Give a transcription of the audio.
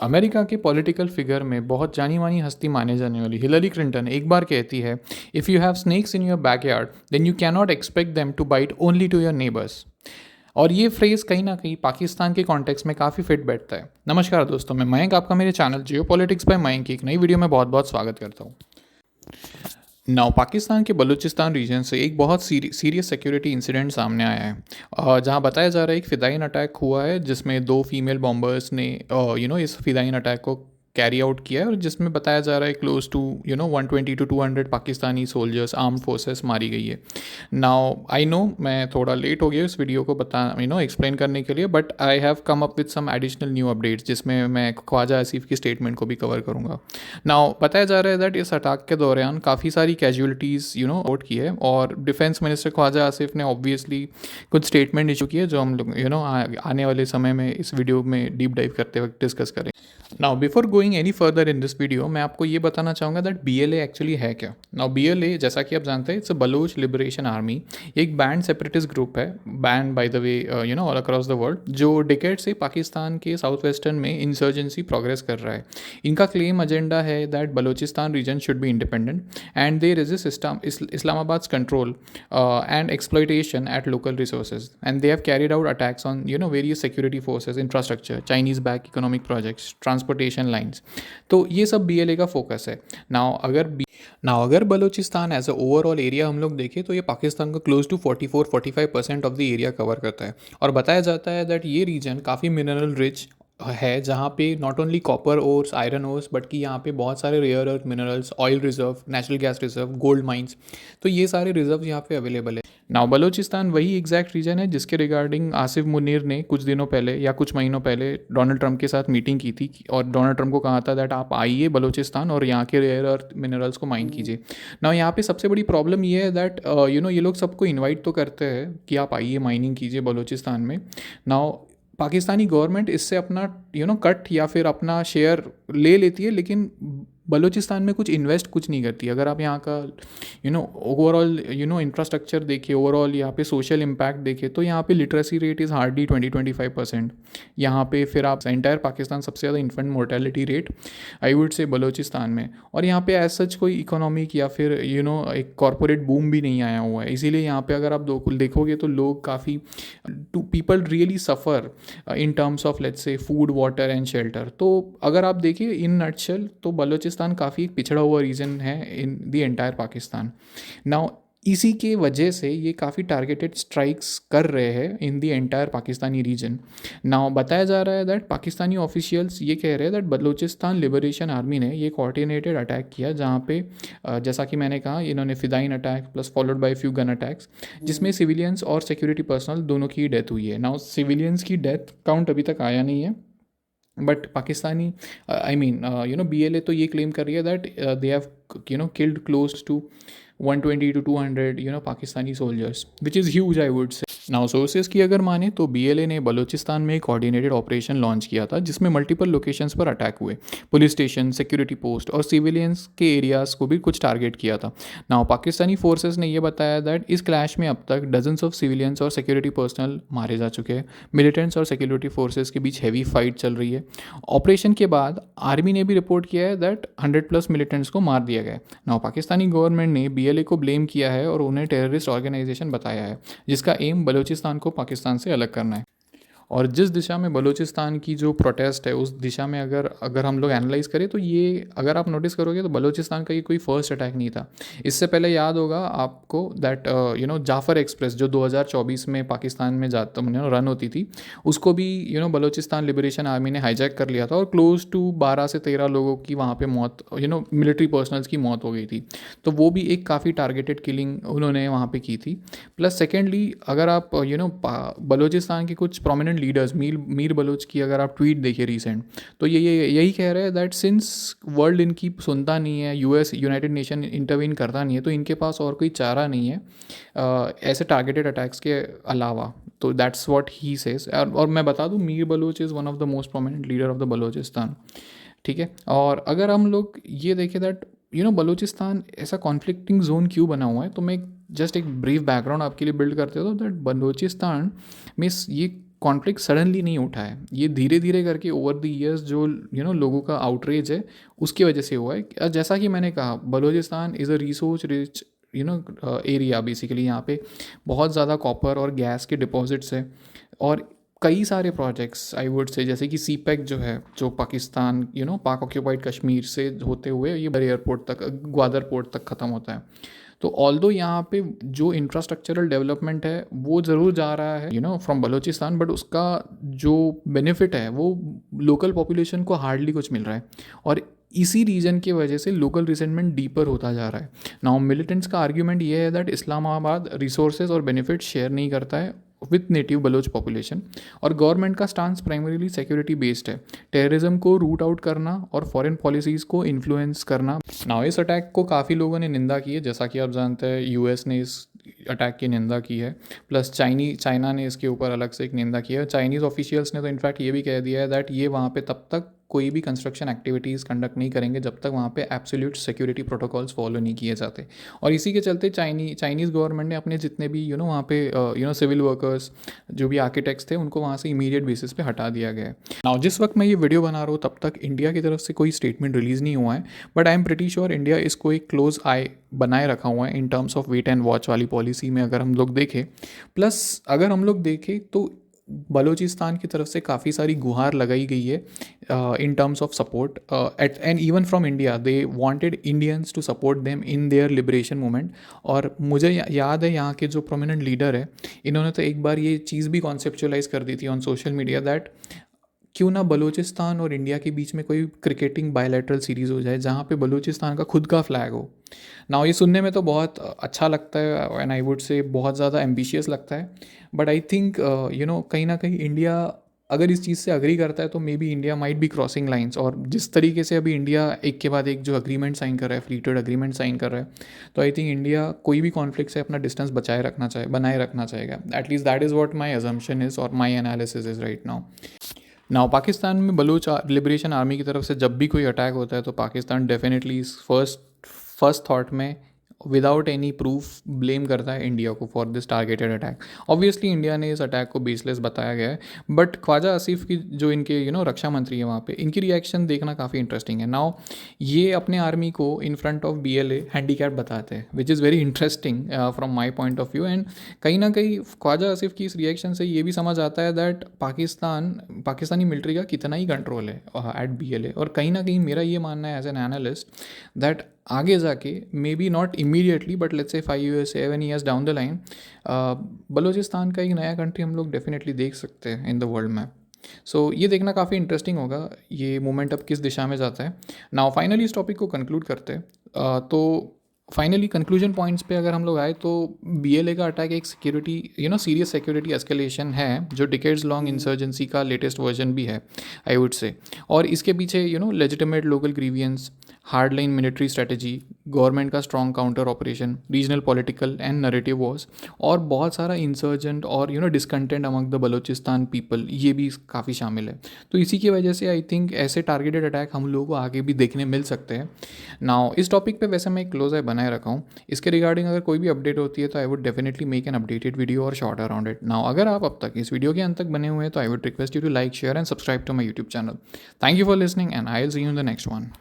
America के political figure में बहुत जानी मानी हस्ती माने जाने वाली हिलरी क्लिंटन एक बार कहती है, if you have snakes in your backyard then you can not expect them to bite only to your neighbours. और ये फ्रेज़ कहीं ना कहीं पाकिस्तान के कॉन्टेक्स्ट में काफ़ी फिट बैठता है। नमस्कार दोस्तों, मैं मयंक, आपका मेरे channel geo politics by Mayank की एक नई वीडियो में बहुत बहुत स्वागत करता हूँ। नाउ पाकिस्तान के बलूचिस्तान रीजन से एक बहुत सीरियस सिक्योरिटी इंसिडेंट सामने आया है, जहां बताया जा रहा है एक फ़िदाइन अटैक हुआ है जिसमें दो फीमेल बॉम्बर्स ने इस फ़िदाइन अटैक को कैरी आउट किया है, और जिसमें बताया जा रहा है close to 120 to 200 Pakistani soldiers, armed forces मारी गई है। नाउ आई नो मैं थोड़ा लेट हो गया इस वीडियो को एक्सप्लेन करने के लिए, but I have come up with some additional new updates जिसमें मैं ख्वाजा आसिफ की स्टेटमेंट को भी कवर करूँगा। नाउ बताया जा रहा है दैट इस अटैक के दौरान काफ़ी सारी कैजुअलिटीज़ आउट की है, और डिफेंस मिनिस्टर ख्वाजा आसिफ ने ऑब्वियसली कुछ स्टेटमेंट इशू किए जो हम लोग आने वाले समय में इस वीडियो में डीप डाइव करते वक्त डिस्कस करें। Now before going any further in this video, मैं आपको ये बताना चाहूँगा दैट BLA एक्चुअली है क्या। नाउ BLA, जैसा कि आप जानते हैं, it's a Baloch liberation army. ये एक बैंड सेपरेटिस्ट ग्रुप है, banned by the way all across the world, जो डिकेड से पाकिस्तान के साउथ वेस्टर्न में इंसर्जेंसी प्रोग्रेस कर रहा है। इनका क्लेम एजेंडा है that Balochistan region should be independent and they resist Islamabad control and exploitation at local resources, and they have carried out attacks on various security forces, infrastructure, Chinese back economic projects, transportation lines. तो ये सब BLA का focus है। Now अगर Balochistan as a overall area हम लोग देखें तो ये पाकिस्तान का close to 44-45% of the area cover करता है, और बताया जाता है दैट ये रीजन काफ़ी मिनरल रिच है, जहाँ पे not only copper ores, iron ores, but कि यहाँ पे बहुत सारे rare earth minerals, oil reserve, natural gas reserve, gold mines, तो ये सारे रिजर्व यहाँ पे अवेलेबल है। नाउ बलूचिस्तान वही एग्जैक्ट रीजन है जिसके रिगार्डिंग आसिफ मुनीर ने कुछ दिनों पहले या कुछ महीनों पहले डोनाल्ड ट्रंप के साथ मीटिंग की थी, और डोनाल्ड ट्रंप को कहा था दैट आप आइए बलूचिस्तान और यहाँ के रेयर अर्थ मिनरल्स को माइन कीजिए। नाउ यहाँ पे सबसे बड़ी प्रॉब्लम ये है दैट ये लोग सबको इन्वाइट तो करते हैं कि आप आइए माइनिंग कीजिए बलूचिस्तान में। नाउ पाकिस्तानी गवर्नमेंट इससे अपना कट या फिर अपना शेयर ले लेती है, लेकिन बलूचिस्तान में कुछ इन्वेस्ट कुछ नहीं करती। अगर आप यहाँ का ओवरऑल इंफ्रास्ट्रक्चर देखिए, ओवरऑल यहाँ पे सोशल इम्पैक्ट देखिए, तो यहाँ पे लिटरेसी रेट इज़ हार्डली 20-25%। यहाँ पे फिर आप एंटायर पाकिस्तान सबसे ज़्यादा infant mortality rate I would से बलूचिस्तान में। और यहाँ पे एज सच कोई इकोनॉमिक या फिर एक कॉरपोरेट बूम भी नहीं आया हुआ है, इसीलिए यहाँ पे अगर आप देखोगे तो लोग काफ़ी people really suffer in terms of let's say food, water and shelter. तो अगर आप देखिए इन नटशेल तो बलूचिस्तान काफ़ी पिछड़ा हुआ रीजन है इन द एंटायर पाकिस्तान। नाउ इसी के वजह से ये काफ़ी टारगेटेड स्ट्राइक्स कर रहे हैं in the entire Pakistani region. Now बताया जा रहा है दैट पाकिस्तानी ऑफिशियल्स ये कह रहे हैं दैट बलूचिस्तान लिबरेशन आर्मी ने ये कोऑर्डिनेटेड अटैक किया, जहाँ पे जैसा कि मैंने कहा, इन्होंने फ़िदाइन attack plus followed by few gun attacks, जिसमें सिविलियंस और सिक्योरिटी पर्सनल दोनों की डेथ हुई है। नाउ सिविलियंस की डेथ काउंट अभी तक आया नहीं है, बट पाकिस्तानी BLA तो ये क्लेम कर रही है that they have killed close to 120 to 200 Pakistani soldiers, which is huge I would say. Now sources की अगर माने तो BLA ने बलूचिस्तान में एक कोऑर्डिनेटेड ऑपरेशन लॉन्च किया था जिसमें मल्टीपल लोकेशंस पर अटैक हुए, पुलिस स्टेशन, सिक्योरिटी पोस्ट और सिविलियंस के एरियाज़ को भी कुछ टारगेट किया था। नाउ पाकिस्तानी फोर्सेज ने यह बताया दैट इस क्लैश में अब तक डजन्स ऑफ सिविलियंस और सिक्योरिटी पर्सनल मारे जा चुके हैं। मिलिटेंट्स और सिक्योरिटी फोर्सेज के बीच हैवी फाइट चल रही है। ऑपरेशन के बाद आर्मी ने भी रिपोर्ट किया है दैट 100+ मिलिटेंट्स को मार दिया गया। नाउ पाकिस्तानी गवर्नमेंट ने BLA को ब्लेम किया है और उन्हें टेररिस्ट ऑर्गेनाइजेशन बताया है, जिसका एम बलूचिस्तान को पाकिस्तान से अलग करना है। और जिस दिशा में बलूचिस्तान की जो प्रोटेस्ट है उस दिशा में अगर अगर हम लोग एनालाइज करें तो ये अगर आप नोटिस करोगे तो बलूचिस्तान का ये कोई फर्स्ट अटैक नहीं था। इससे पहले याद होगा आपको दैट जाफर एक्सप्रेस जो 2024 में पाकिस्तान में रन होती थी, उसको भी बलूचिस्तान लिबरेशन आर्मी ने हाईजैक कर लिया था, और क्लोज टू 12 से 13 लोगों की वहाँ पे मौत, मिलिट्री पर्सनल्स की मौत हो गई थी। तो वो भी एक काफ़ी टारगेटेड किलिंग उन्होंने वहाँ पे की थी। प्लस सेकेंडली अगर आप बलूचिस्तान के कुछ प्रोमिनेंट लीडर्स, मीर बलोच की अगर आप ट्वीट देखिए रिसेंट, तो ये यही कह रहे हैं दैट सिंस वर्ल्ड इनकी सुनता नहीं है, यूनाइटेड नेशन इंटरवीन करता नहीं है, तो इनके पास और कोई चारा नहीं है ऐसे टारगेटेड अटैक्स के अलावा। तो दैट्स व्हाट ही सेज। और मैं बता दूं, Mir Baloch is one of the most prominent leader of the Balochistan, ठीक है। और अगर हम लोग ये देखें दैट बलूचिस्तान ऐसा कॉन्फ्लिक्टिंग जोन क्यों बना हुआ है, तो मैं जस्ट एक ब्रीफ बैकग्राउंड आपके लिए बिल्ड करते हो दैट बलूचिस्तान में ये कॉन्फ्लिक्ट सडनली नहीं उठा है, ये धीरे धीरे करके ओवर द ईयर्स जो लोगों का आउटरेज है उसकी वजह से हुआ है। जैसा कि मैंने कहा, Balochistan is a resource rich area. Basically यहाँ पे बहुत ज़्यादा कॉपर और गैस के डिपॉजिट्स है, और कई सारे प्रोजेक्ट्स आई वुड से, जैसे कि सीपैक जो है, जो पाकिस्तान पाक ऑक्यूपाइड कश्मीर से होते हुए ये बड़े एयरपोर्ट तक, ग्वादर पोर्ट तक ख़त्म होता है। तो ऑल्दो यहाँ पे जो इंफ्रास्ट्रक्चरल डेवलपमेंट है वो ज़रूर जा रहा है फ्रॉम बलूचिस्तान, बट उसका जो बेनिफिट है वो लोकल पॉपुलेशन को हार्डली कुछ मिल रहा है, और इसी रीजन की वजह से लोकल रिसेंटमेंट डीपर होता जा रहा है। नाउ मिलिटेंट्स का आर्ग्यूमेंट ये है दैट इस्लामाबाद रिसोर्सेज और बेनिफिट शेयर नहीं करता है विथ नेटिव बलोच पॉपुलेशन, और गवर्नमेंट का स्टांस प्राइमरीली सिक्योरिटी बेस्ड है, टेररिज्म को रूट आउट करना और फॉरेन पॉलिसीज़ को इन्फ्लुएंस करना। नाउ इस अटैक को काफ़ी लोगों ने निंदा की है, जैसा कि आप जानते हैं यूएस ने इस अटैक की निंदा की है, प्लस चाइना ने इसके ऊपर अलग से एक निंदा की है। चाइनीज़ ऑफिशियल्स ने तो इनफैक्ट ये भी कह दिया है दैट ये वहाँ पे तब तक कोई भी कंस्ट्रक्शन एक्टिविटीज़ कंडक्ट नहीं करेंगे जब तक वहाँ पे एब्सोल्यूट सिक्योरिटी प्रोटोकॉल्स फॉलो नहीं किए जाते। और इसी के चलते चाइनीज़ गवर्नमेंट ने अपने जितने भी वहाँ पे सिविल वर्कर्स, जो भी आर्किटेक्ट्स थे, उनको वहाँ से इमीडिएट बेसिस पे हटा दिया गया है। नाउ जिस वक्त मैं ये वीडियो बना रहा हूँ तब तक इंडिया की तरफ से कोई स्टेटमेंट रिलीज़ नहीं हुआ है, but I am pretty sure India इसको एक क्लोज आई बनाए रखा हुआ है in terms of wait and watch वाली पॉलिसी में, अगर हम लोग देखें। प्लस अगर हम लोग देखें तो बलूचिस्तान की तरफ से काफ़ी सारी गुहार लगाई गई है in terms of support, and even from India they wanted Indians to support them in their liberation movement. और मुझे याद है यहाँ के जो प्रोमिनेंट लीडर है, इन्होंने तो एक बार ये चीज़ भी कॉन्सेप्चुलाइज कर दी थी ऑन सोशल मीडिया दैट क्यों ना बलूचिस्तान और इंडिया के बीच में कोई क्रिकेटिंग बायलैटरल सीरीज़ हो जाए जहाँ पे बलूचिस्तान का खुद का फ्लैग हो। नाउ ये सुनने में तो बहुत अच्छा लगता है एंड आई वुड से बहुत ज़्यादा एम्बिशियस लगता है, बट आई थिंक कहीं ना कहीं इंडिया अगर इस चीज़ से अग्री करता है तो may be India might be crossing lines. और जिस तरीके से अभी इंडिया एक के बाद एक जो अग्रीमेंट साइन कर रहा है, फ्री ट्रेड अग्रीमेंट साइन कर रहा है, तो आई थिंक इंडिया कोई भी कॉन्फ्लिक्ट से अपना डिस्टेंस बनाए रखना चाहेगा। At least that is what my assumption is और my analysis is right now Pakistan में बलूच लिबरेशन आर्मी की तरफ से जब भी कोई अटैक होता है तो पाकिस्तान डेफिनेटली इस फर्स्ट थॉट में विदाउट एनी प्रूफ ब्लेम करता है इंडिया को for this targeted attack. Obviously India ने इस अटैक को बेसलेस बताया गया है, बट ख्वाजा आसिफ की जो इनके रक्षा मंत्री है वहाँ पे, इनकी रिएक्शन देखना काफ़ी इंटरेस्टिंग है। नाउ ये अपने आर्मी को in front of BLA handicap बताते हैं, which is very interesting from my point of view. And कहीं ना कहीं ख्वाजा आसिफ की इस रिएक्शन से ये भी समझ आता है दैट पाकिस्तानी मिलिट्री का कितना ही कंट्रोल है एट BLA। और कहीं ना कहीं मेरा ये मानना है एज एन एनालिस्ट दैट आगे जाके may be not immediately but let's say 5 years 7 years down the line Balochistan का एक नया कंट्री हम लोग डेफिनेटली देख सकते हैं इन द वर्ल्ड मैप। सो ये देखना काफ़ी इंटरेस्टिंग होगा ये मूवमेंट अब किस दिशा में जाता है। नाउ फाइनली इस टॉपिक को कंक्लूड करते हैं। तो फाइनली कंक्लूजन पॉइंट्स पे अगर हम लोग आए तो BLA का अटैक एक सिक्योरिटी सीरियस सिक्योरिटी एस्केलेशन है जो डिकेड्स लॉन्ग इंसर्जेंसी का लेटेस्ट वर्जन भी है आई वुड से। और इसके पीछे legitimate local grievances, hard line military strategy, government का strong counter operation, regional political and narrative wars, और बहुत सारा इंसर्जेंट और discontent among the Balochistan people, ये भी काफ़ी शामिल है। तो इसी की वजह से आई थिंक ऐसे टारगेटेड अटैक हम लोगों को आगे भी देखने मिल सकते हैं। नाउ इस टॉपिक पे वैसे मैं एक क्लोज आई बनाए रखा हूँ, इसके रिगार्डिंग अगर कोई भी अपडेट होती है तो I would definitely make an updated video और शॉर्ट अराउंड इट। नाउ अगर आप अब तक इस वीडियो के अंत तक बने हुए हैं तो I would request you to like, share and subscribe to my YouTube channel. Thank you for listening and I will see you in the next one.